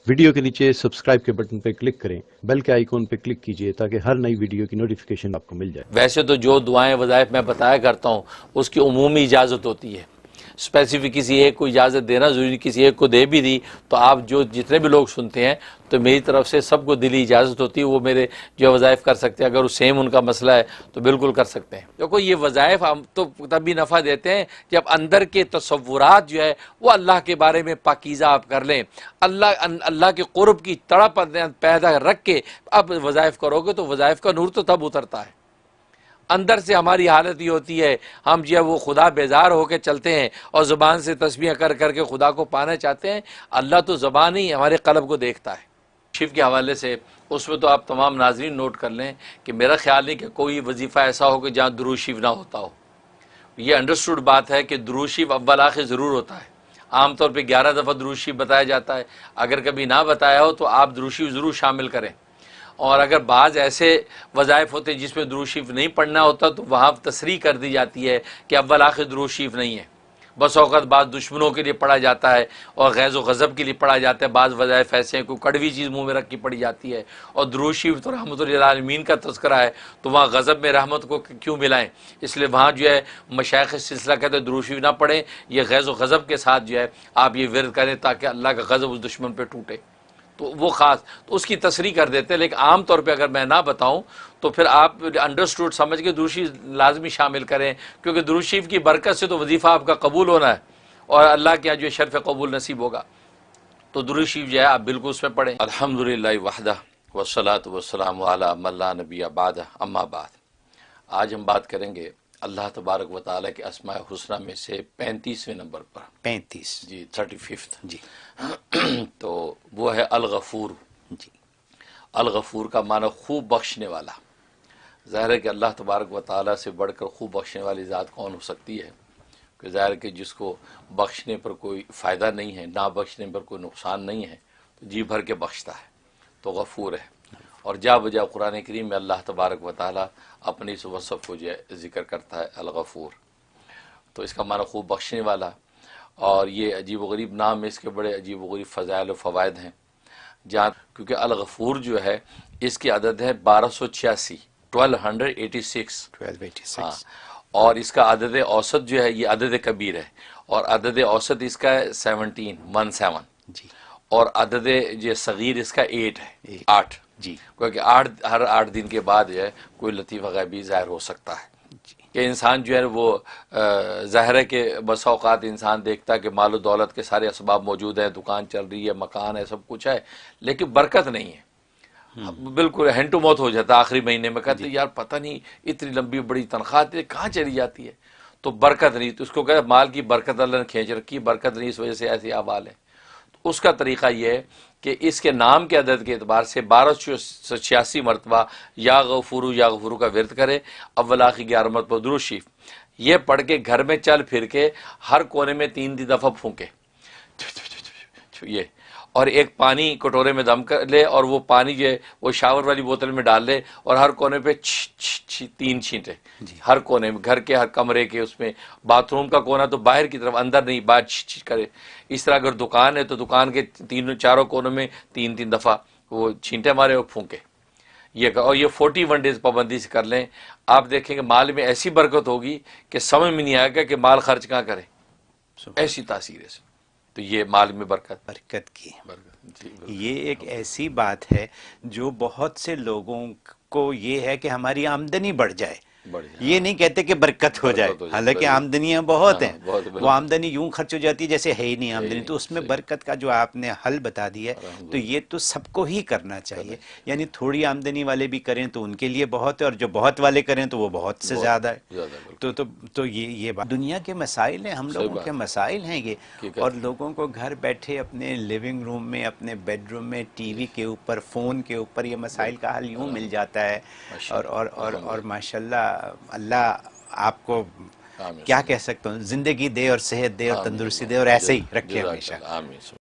Video کے نیچے subscribe کے بٹن پہ کلک کریں، بیل کے آئیکن پہ کلک کیجئے تاکہ ہر نئی ویڈیو کی نوٹیفیکیشن آپ کو مل جائے۔ ویسے تو جو دعائیں وظائف میں بتایا کرتا ہوں اس کی عمومی اجازت ہوتی ہے، اسپیسیفک کسی ایک کو اجازت دینا ضروری نہیں، کسی ایک کو دے بھی دی تو آپ جو جتنے بھی لوگ سنتے ہیں تو میری طرف سے سب کو دلی اجازت ہوتی ہے، وہ میرے جو وظائف کر سکتے ہیں، اگر وہ سیم ان کا مسئلہ ہے تو بالکل کر سکتے ہیں۔ دیکھو یہ وظائف ہم تو تبھی نفع دیتے ہیں جب اندر کے تصورات جو ہے وہ اللہ کے بارے میں پاکیزہ آپ کر لیں، اللہ کے قرب کی تڑپ پیدا رکھ کے اب وظائف کرو گے تو وظائف کا نور تو تب اترتا ہے۔ اندر سے ہماری حالت یہ ہوتی ہے، ہم جب وہ خدا بیزار ہو کے چلتے ہیں اور زبان سے تسبیح کر کر کے خدا کو پانا چاہتے ہیں، اللہ تو زبان ہی ہمارے قلب کو دیکھتا ہے۔ شیف کے حوالے سے اس میں تو آپ تمام ناظرین نوٹ کر لیں کہ میرا خیال نہیں کہ کوئی وظیفہ ایسا ہو کہ جہاں درود شریف نہ ہوتا ہو۔ یہ انڈرسٹوڈ بات ہے کہ درود شریف اول آخر ضرور ہوتا ہے، عام طور پہ 11 دفعہ درود شریف بتایا جاتا ہے، اگر کبھی نہ بتایا ہو تو آپ درود شریف ضرور شامل کریں۔ اور اگر بعض ایسے وظائف ہوتے جس میں درود شریف نہیں پڑھنا ہوتا تو وہاں تصریح کر دی جاتی ہے کہ اول آخر درود شریف نہیں ہے۔ بس اوقات بعض دشمنوں کے لیے پڑھا جاتا ہے اور غیظ و غضب کے لیے پڑھا جاتا ہے، بعض وظائف ایسے ہیں کوئی کڑوی چیز منہ میں رکھ کے پڑھی جاتی ہے، اور درود شریف تو رحمت للعالمین کا تذکرہ ہے تو وہاں غضب میں رحمت کو کیوں ملائیں؟ اس لیے وہاں جو ہے مشائخ سلسلہ کہتے ہیں درود شریف نہ پڑھیں، یہ غیظ و غضب کے ساتھ جو ہے آپ یہ ورد کریں تاکہ اللہ کا غضب اس دشمن پہ ٹوٹے، تو وہ خاص تو اس کی تصریح کر دیتے ہیں۔ لیکن عام طور پہ اگر میں نہ بتاؤں تو پھر آپ انڈرسٹوڈ سمجھ کے درود شریف لازمی شامل کریں، کیونکہ درود شریف کی برکت سے تو وظیفہ آپ کا قبول ہونا ہے اور اللہ کے یہاں جو شرف قبول نصیب ہوگا، تو درود شریف جو ہے آپ بالکل اس میں پڑھیں۔ الحمدللہ وحدہ والصلاۃ والسلام علی من لا نبی بعدہ، اما بعد۔ آج ہم بات کریں گے اللہ تبارک و تعالیٰ کے اسماء الحسنی میں سے 35ویں نمبر پر، 35 جی 35 جی تو وہ ہے الغفور۔ جی الغفور کا معنی خوب بخشنے والا۔ ظاہر ہے کہ اللہ تبارک و تعالیٰ سے بڑھ کر خوب بخشنے والی ذات کون ہو سکتی ہے، کہ ظاہر ہے کہ جس کو بخشنے پر کوئی فائدہ نہیں ہے، نہ بخشنے پر کوئی نقصان نہیں ہے، تو جی بھر کے بخشتا ہے تو غفور ہے۔ اور جا بجا قرآن کریم میں اللہ تبارک و تعالیٰ اپنی اس وصف کو جو ہے ذکر کرتا ہے الغفور، تو اس کا معنی خوب بخشنے والا۔ اور یہ عجیب و غریب نام ہے، اس کے بڑے عجیب و غریب فضائل و فوائد ہیں، جہاں کیونکہ الغفور جو ہے اس کی عدد ہے 1286، 1286، 1286 ہاں، اور اس کا عدد اوسط جو ہے یہ عدد کبیر ہے، اور عدد اوسط اس کا ہے 17، جی اور عدد جو صغیر اس کا 8 ہے، 8، جی کیونکہ ہر 8 دن کے بعد جو ہے کوئی لطیفہ غیبی ظاہر ہو سکتا ہے کہ انسان جو ہے وہ ظاہر ہے کہ بس اوقات انسان دیکھتا ہے کہ مال و دولت کے سارے اسباب موجود ہیں، دکان چل رہی ہے، مکان ہے، سب کچھ ہے، لیکن برکت نہیں ہے، بالکل ہینڈ ٹو موت ہو جاتا ہے آخری مہینے میں، کہتے ہیں یار پتہ نہیں اتنی لمبی بڑی تنخواہ کہاں چلی جاتی ہے، تو برکت نہیں، تو اس کو کہتے ہیں مال کی برکت اللہ نے کھینچ رکھی، برکت نہیں، اس وجہ سے ایسی احوال ہے۔ تو اس کا طریقہ یہ ہے کہ اس کے نام کے عدد کے اعتبار سے 1286 مرتبہ یا غفورو یا غفورو کا ورد کرے، اول آخر 11 مرتبہ درود شریف یہ پڑھ کے گھر میں چل پھر کے ہر کونے میں 3 دفعہ پھونکے یہ، اور ایک پانی کٹورے میں دم کر لے اور وہ پانی جو ہے وہ شاور والی بوتل میں ڈال لے اور ہر کونے پہ 3 چھینٹے، ہر کونے میں، گھر کے ہر کمرے کے، اس میں باتھ روم کا کونا تو باہر کی طرف، اندر نہیں، بات کرے۔ اس طرح اگر دکان ہے تو دکان کے 4 کونوں میں 3 دفعہ وہ چھینٹے مارے اور پھونکے یہ، اور یہ 41 ڈیز پابندی سے کر لیں، آپ دیکھیں کہ مال میں ایسی برکت ہوگی کہ سمجھ میں نہیں آئے گا کہ مال خرچ کہاں کرے، ایسی تاثیر ہے۔ تو یہ مال میں برکت کی جی یہ ایک ایسی بات ہے جو بہت سے لوگوں کو یہ ہے کہ ہماری آمدنی بڑھ جائے، یہ نہیں کہتے کہ برکت ہو جائے، حالانکہ آمدنیاں بہت ہیں، وہ آمدنی یوں خرچ ہو جاتی ہے جیسے ہے ہی نہیں آمدنی، تو اس میں برکت کا جو آپ نے حل بتا دیا ہے تو یہ تو سب کو ہی کرنا چاہیے، یعنی تھوڑی آمدنی والے بھی کریں تو ان کے لیے بہت ہے، اور جو بہت والے کریں تو وہ بہت سے زیادہ ہے۔ تو یہ بات دنیا کے مسائل ہیں، ہم لوگوں کے مسائل ہیں یہ، اور لوگوں کو گھر بیٹھے اپنے لیونگ روم میں، اپنے بیڈ روم میں، ٹی وی کے اوپر، فون کے اوپر یہ مسائل کا حل یوں مل جاتا ہے، اور ماشاءاللہ اللہ آپ کو کیا کہہ سکتا ہوں، زندگی دے اور صحت دے اور تندرستی دے اور ایسے ہی رکھے ہمیشہ۔ آمین۔